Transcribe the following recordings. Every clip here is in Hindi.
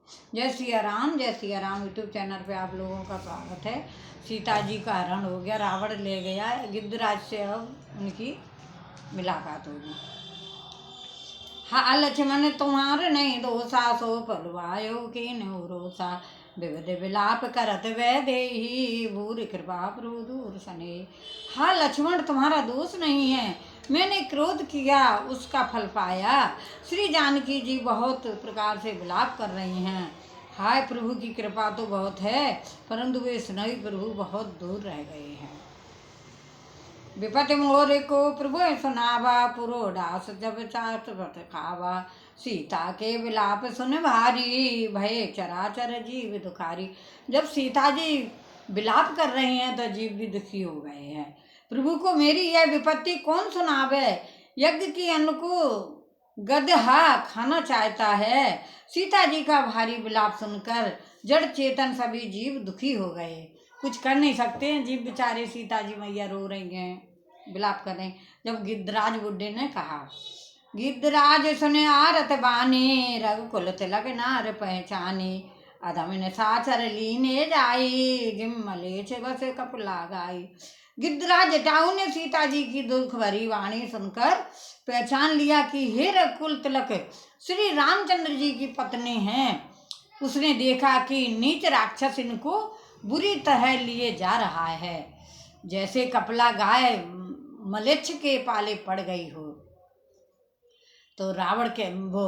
जय सिया राम यूट्यूब चैनल पे आप लोगों का स्वागत है। सीता जी का हरण हो गया, रावण ले गया, गिद्धराज से अब उनकी मुलाकात होगी। हा लक्ष्मण तुम्हारे नहीं दोषा, सो पलवायो कीन रोसा, विविध विलाप करत वै देही, भूरि कृपा प्रभु दूर सने। हा लक्ष्मण तुम्हारा दोष नहीं है, मैंने क्रोध किया उसका फल पाया। श्री जानकी जी बहुत प्रकार से विलाप कर रही हैं। हाय प्रभु की कृपा तो बहुत है, परंतु वे स्नेही प्रभु बहुत दूर रह गए हैं। विपति मोर को प्रभु सुनावा, पुरोडास जब चाट बत खावा, सीता के विलाप सुन भारी, भय चराचर जीव दुखारी। जब सीता जी विलाप कर रही हैं तो जीव भी दुखी हो गए हैं। प्रभु को मेरी यह विपत्ति कौन सुनावे, यज्ञ की अन्न को गदहा खाना चाहता है। सीता जी का भारी विलाप सुनकर जड़ चेतन सभी जीव दुखी हो गए, कुछ कर नहीं सकते हैं जीव बेचारे। सीता जी मैया रो रही हैं, विलाप कर रहे हैं। जब गिद्धराज बुड्ढे ने कहा, गिद्धराज सुने आरत बानी, रघुकुल तिलक नार पहचानी, अधम साचर लीने जाई, जिम मलेच्छ बस कपला गाई। गिद्धराज जटाऊ ने सीता जी की दुख भरी वाणी सुनकर पहचान लिया कि हे रघुकुल तिलक श्री रामचंद्र जी की पत्नी हैं। उसने देखा कि नीच राक्षस इनको बुरी तरह लिए जा रहा है, जैसे कपला गाय मलेच्छ के पाले पड़ गई हो। तो रावण के वो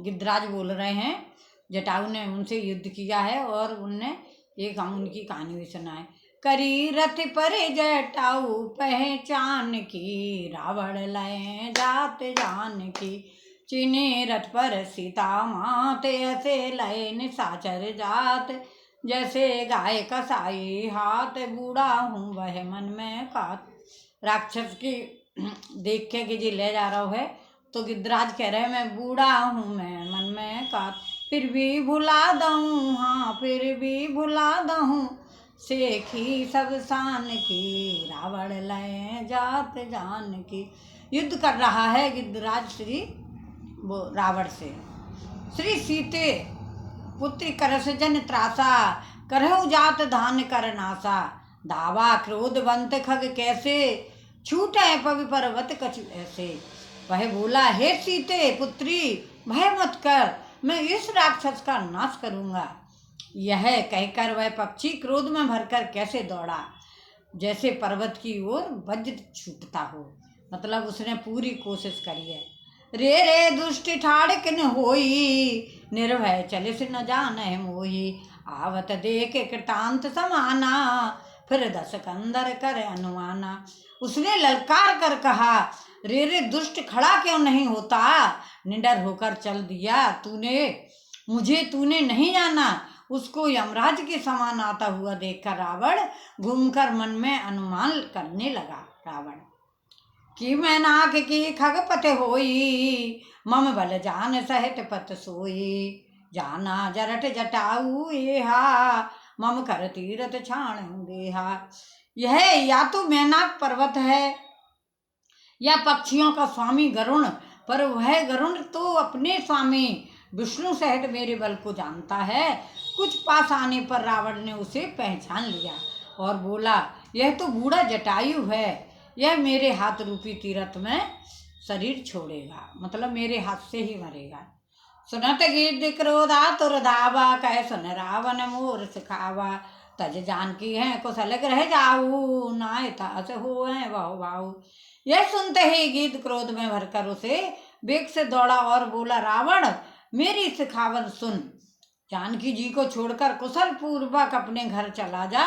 गिद्धराज बोल रहे हैं, जटाऊ ने उनसे युद्ध किया है और उनने एक हम उनकी कहानी भी सुनाए। करी रथ पर जटाऊ पहचान की, रावण लय जात जान की, चीने रथ पर सीता माते, ऐसे लय निशाचर जात, जैसे गाय कसाई हाथ, बूढ़ा हूँ वह मन में कात। राक्षस की देख के कि जी ले जा रहा है, तो गिद्धराज कह रहे हैं मैं बूढ़ा हूँ मैं मन में कात, फिर भी भुला दऊँ, हाँ फिर भी भुला दऊँ, सेखी सब शान की, रावण लय जात जान की। युद्ध कर रहा है गिद्धराज श्री वो रावण से। श्री सीते पुत्री करस जन त्रासा, करहु जात धान कर नासा, धावा क्रोधवंत खग कैसे, छूटे पवि पर्वत कछु ऐसे। वह बोला, हे सीते पुत्री भय मत कर, मैं इस राक्षस का नाश करूंगा। यह कहकर वह पक्षी क्रोध में भरकर कैसे दौड़ा, जैसे पर्वत की ओर वज्र छूटता हो। मतलब उसने पूरी कोशिश करी है। रे रे दुष्ट ठाड़ किन होई, निर्भय चलिस न जाने मोही, आवत देख कृतांत समाना, फिर दस कंदर कर अनुमाना। उसने ललकार कर कहा, रे रे दुष्ट खड़ा क्यों नहीं होता, निडर होकर चल दिया तूने, मुझे तूने नहीं जाना। उसको यमराज के समान आता हुआ देखकर रावण घूमकर मन में अनुमान करने लगा। रावण कि मैं नाक की खगपते होई, मम बल जान सहित पत सोई, जाना जरट जटाऊ एहा, मम कर तीरथ छाण देहा। यह या तो मैनाक पर्वत है या पक्षियों का स्वामी गरुण, पर वह गरुण तो अपने स्वामी विष्णु सहित मेरे बल को जानता है। कुछ पास आने पर रावण ने उसे पहचान लिया और बोला, यह तो बूढ़ा जटायु है, यह मेरे हाथ रूपी तीरथ में शरीर छोड़ेगा, मतलब मेरे हाथ से ही मरेगा। सुनत गिद्ध क्रोधा तुर धावा, कह सुन रावण मोर सिखावा, तज जानकी है कुशल ग्रह जाऊ, नाय तास हो है बहु भाऊ। यह सुनते ही गिद्ध क्रोध में भरकर उसे वेग से दौड़ा और बोला, रावण मेरी सिखावन सुन, जानकी जी को छोड़कर कुशल पूर्वक अपने घर चला जा,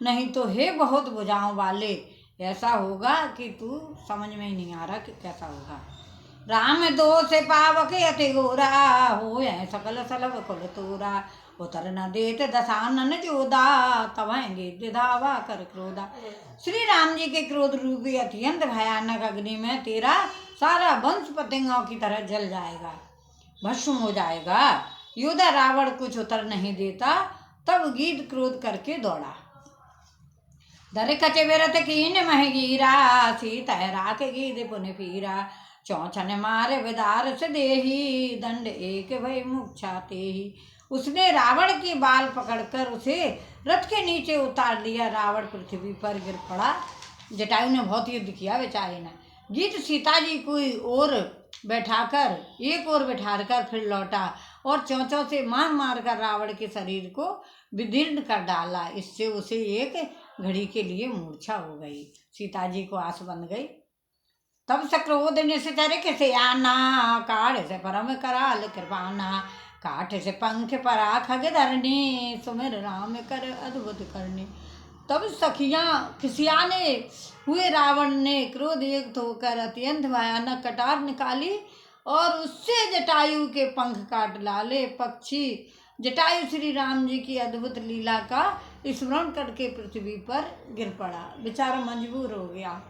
नहीं तो हे बहुत भुजाओं वाले ऐसा होगा कि तू समझ में ही नहीं आ रहा कि कैसा होगा। राम दो से पावक अति गोरा, हो सकल सलभ कुल तोरा, उतर न देत दशानन जोदा, तब गिद्ध धावा कर क्रोधा। श्री राम जी के क्रोध रूपी अत्यंत भयानक अग्नि में तेरा सारा वंश पतंगों की तरह जल जाएगा, भस्म हो जाएगा। योद्धा रावण कुछ उतर नहीं देता, तब गिद्ध क्रोध करके दौड़ा। दर कच विरत कीन मह गिरा, सीता राख गिद्ध पुन पीरा, चौछन मारे विदार से देही, दंड एक भई मूर्छा तेहि। उसने रावण के बाल पकड़कर उसे रथ के नीचे उतार दिया। रावण पृथ्वी पर गिर पड़ा। जटायु ने बहुत युद्ध किया बेचारे ने। जीत सीता जी को एक ओर बैठाकर फिर लौटा और चोंचों से मार मार कर रावण के शरीर को विदीर्ण कर डाला। इससे उसे एक घड़ी के लिए मूर्छा हो गई। सीता जी को आस बन गई। तब से क्रोध निश्चर से आना, काढ़ से परम कराल कृपाना। काठ से पंख परा खग धरनी, सुमिर राम कर अद्भुत करनी। तब सखियां खिसियाने हुए रावण ने क्रोध युक्त होकर अत्यंत भयानक कटार निकाली और उससे जटायु के पंख काट डाले। पक्षी जटायु श्री राम जी की अद्भुत लीला का स्मरण करके पृथ्वी पर गिर पड़ा। बेचारा मजबूर हो गया।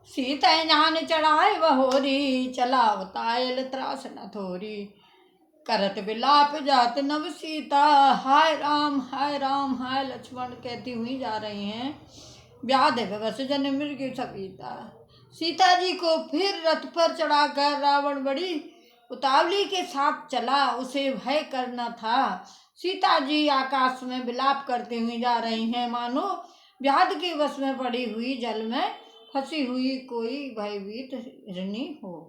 सीता जान चढ़ाए बहोरी, चला अवतायल त्रास न थोरी। करत विलाप जात नव सीता, हाय राम हाय राम हाय लक्ष्मण कहती हुई जा रही हैं। व्याध विवश जन मृग सविता। सीता जी को फिर रथ पर चढ़ाकर रावण बड़ी उतावली के साथ चला। उसे भय करना था। सीता जी आकाश में विलाप करते हुए जा रही हैं, मानो व्याध के वश में पड़ी हुई जल में फंसी हुई कोई भयभीत हिरनी हो।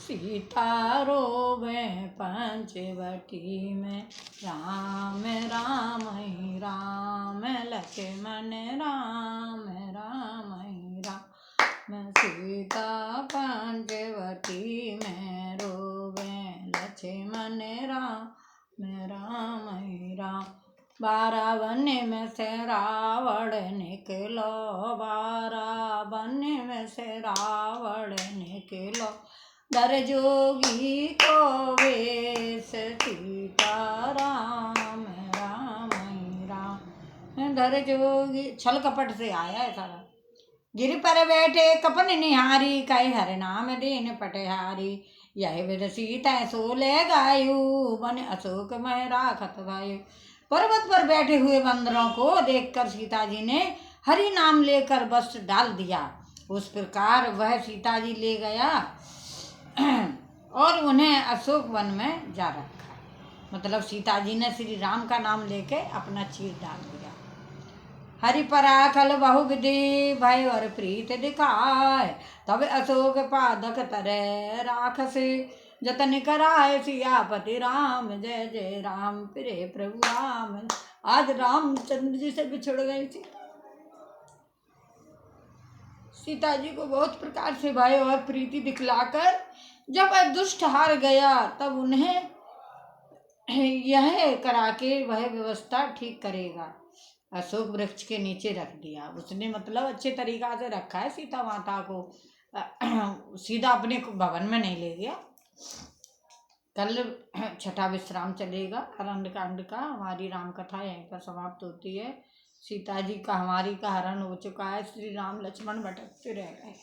सीता रोवे पंचवटी में, राम राम ही राम, लक्ष्मण राम राम ही राम। सीता पंचवटी में रोवे, लक्ष्मण राम राम ही राम। 12 वन में से रावण निकलो, 12 वन में से रावण निकलो। डर जोगी को वेश, सीता राम राम राम। डर जोगी छल कपट से आया है सारा। गिर पर बैठे कपन निहारी, कहे हर नाम दीन पटहारी। यह विध सीता सो ले गायु, बन अशोक मय राखत वायु। पर्वत पर बैठे हुए बंदरों को देखकर सीता जी ने हरि नाम लेकर वस्त्र डाल दिया। उस प्रकार वह सीता जी ले गया और उन्हें अशोक वन में जा रखा। मतलब सीता जी ने श्री राम का नाम लेके अपना चीर डाल दिया। हरि पराखल बहु विधि, भय और प्रीत दिखाए। तब अशोक पादक तरे राखसे, जतन कराए सियापति राम। जय जय राम प्रिय प्रभु राम। आज रामचंद्र जी से बिछुड़ गई थी। सीता जी को बहुत प्रकार से भय और प्रीति दिखलाकर जब वह दुष्ट हार गया, तब उन्हें यह करा के वह व्यवस्था ठीक करेगा। अशोक वृक्ष के नीचे रख दिया उसने। मतलब अच्छे तरीका से रखा है। सीता माता को सीधा अपने भवन में नहीं ले गया। कल छठा विश्राम चलेगा अरण्य कांड का। हमारी राम कथा यहीं पर समाप्त होती है। सीता जी का हमारी का हरण हो चुका है। श्री राम लक्ष्मण भटकते रह गए।